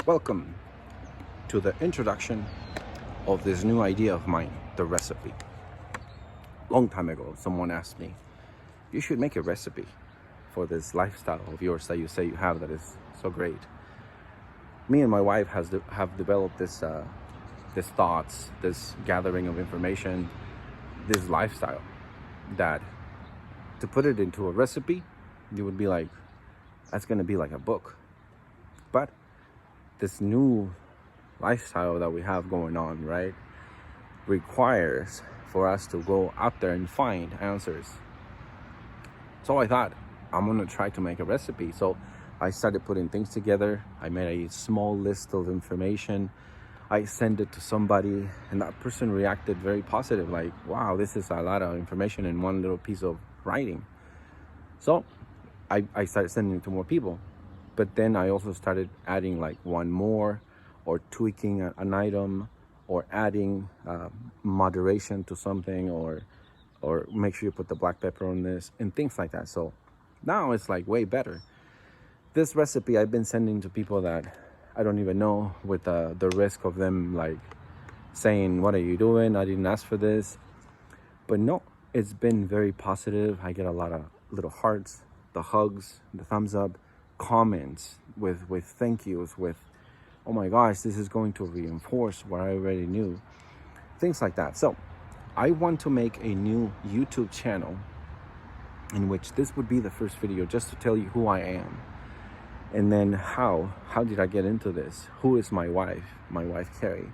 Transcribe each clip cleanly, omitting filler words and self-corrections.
Welcome to the introduction of this new idea of mine, the recipe. Long time ago, someone asked me, you should make a recipe for this lifestyle of yours that you say you have that is so great. Me and my wife have developed this thoughts, this gathering of information, this lifestyle that to put it into a recipe, you would be like, that's going to be like a book. But this new lifestyle that we have going on, right, requires for us to go out there and find answers. So I thought, I'm going to try to make a recipe. So I started putting things together. I made a small list of information. I sent it to somebody, and that person reacted very positive, like, wow, this is a lot of information in one little piece of writing. So I started sending it to more people. But then I also started adding like one more, or tweaking an item, or adding moderation to something, or make sure you put the black pepper on this, and things like that. So now it's like way better. This recipe I've been sending to people that I don't even know, with the risk of them like saying, what are you doing? I didn't ask for this. But no, it's been very positive. I get a lot of little hearts, the hugs, the thumbs up, comments with thank yous, with, oh my gosh, this is going to reinforce what I already knew. Things like that. So I want to make a new YouTube channel in which this would be the first video, just to tell you who I am. And then how did I get into this? Who is my wife Carrie?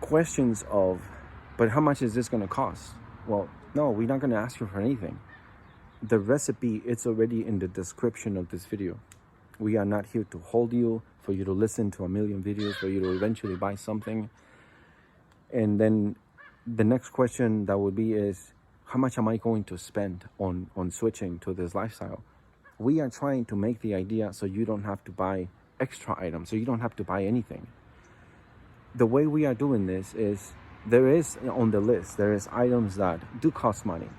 Questions of, but how much is this going to cost? Well, no, we're not going to ask you for anything. The recipe, it's already in the description of this video. We are not here to hold you, for you to listen to a million videos, for you to eventually buy something. And then the next question that would be is, how much am I going to spend on switching to this lifestyle? We are trying to make the idea so you don't have to buy extra items, so you don't have to buy anything. The way we are doing this is, there is on the list, there is items that do cost money.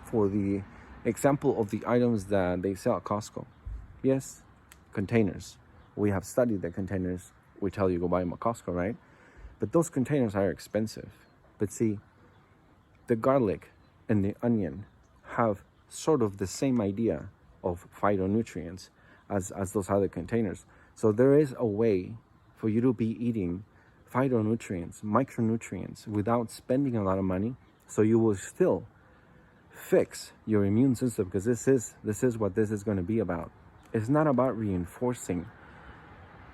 For the example of the items that they sell at Costco, yes, containers. We have studied the containers. We tell you go buy them at Costco, right? But those containers are expensive. But see, the garlic and the onion have sort of the same idea of phytonutrients as those other containers. So there is a way for you to be eating phytonutrients, micronutrients, without spending a lot of money, so you will still fix your immune system, because this is what this is going to be about. It's not about reinforcing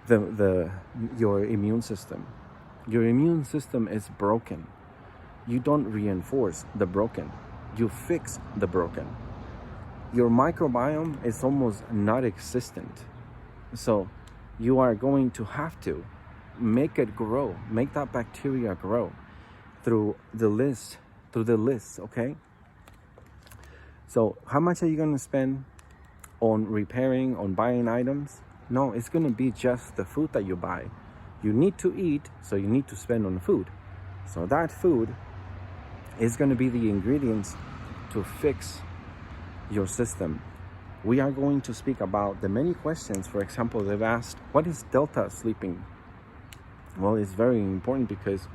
your immune system. Your immune system is broken. You don't reinforce the broken, you fix the broken. Your microbiome is almost not existent. So you are going to have to make it grow, make that bacteria grow through the list, okay? So how much are you going to spend on repairing, on buying items? No, it's going to be just the food that you buy. You need to eat, so you need to spend on food. So that food is going to be the ingredients to fix your system. We are going to speak about the many questions. For example, they've asked, what is delta sleeping? Well, it's very important, because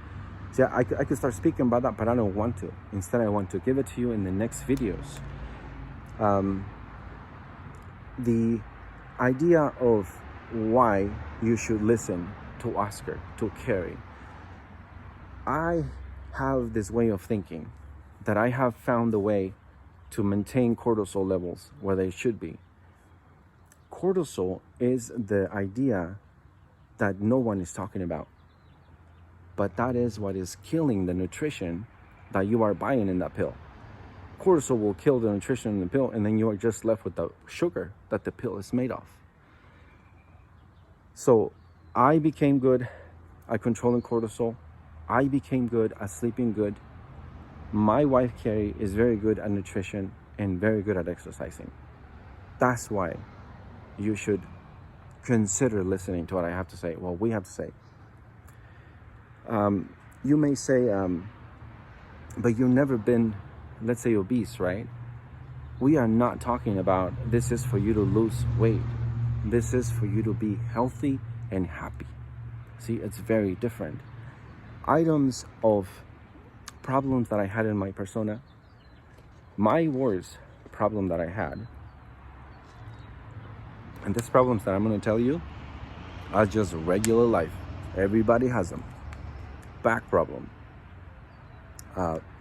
see, I could start speaking about that, but I don't want to. Instead, I want to give it to you in the next videos. The idea of why you should listen to Oscar, to Carrie. I have this way of thinking that I have found a way to maintain cortisol levels where they should be. Cortisol is the idea that no one is talking about, but that is what is killing the nutrition that you are buying in that pill. Cortisol will kill the nutrition in the pill, and then you are just left with the sugar that the pill is made of. So I became good at controlling cortisol. I became good at sleeping good. My wife, Carrie, is very good at nutrition and very good at exercising. That's why you should consider listening to what I have to say. Well, we have to say. You may say, but you've never been, let's say, obese, right? We are not talking about this is for you to lose weight. This is for you to be healthy and happy. See, it's very different. Items of problems that I had in my persona, my worst problem that I had, and these problems that I'm going to tell you are just regular life. Everybody has them. Back problem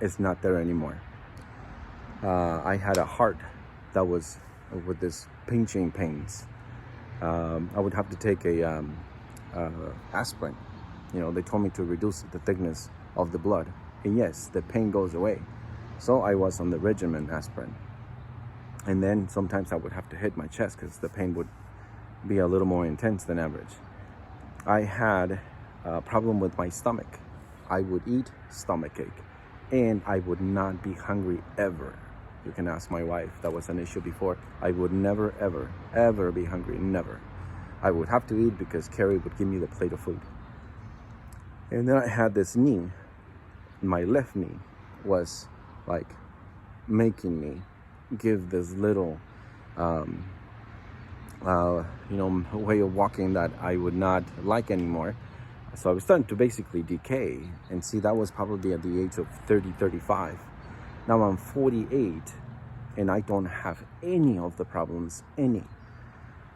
is not there anymore. I had a heart that was with this pinching pains. I would have to take a aspirin. You know, they told me to reduce the thickness of the blood. And yes, the pain goes away. So I was on the regimen aspirin. And then sometimes I would have to hit my chest because the pain would be a little more intense than average. I had a problem with my stomach. I would eat stomach ache and I would not be hungry ever. You can ask my wife, that was an issue before. I would never, ever, ever be hungry, never. I would have to eat because Carrie would give me the plate of food. And then I had this knee. My left knee was like making me give this little, way of walking that I would not like anymore. So I was starting to basically decay. And see, that was probably at the age of 30, 35. Now I'm 48 and I don't have any of the problems, any.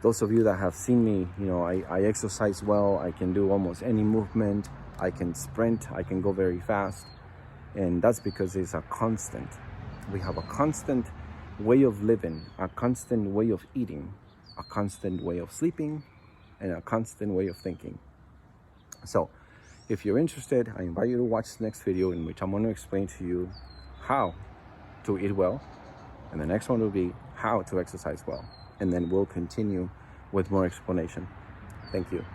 Those of you that have seen me, you know, I exercise well. I can do almost any movement. I can sprint. I can go very fast. And that's because it's a constant. We have a constant way of living, a constant way of eating, a constant way of sleeping, and a constant way of thinking. So if you're interested, I invite you to watch the next video in which I'm going to explain to you how to eat well. And the next one will be how to exercise well. And then we'll continue with more explanation. Thank you.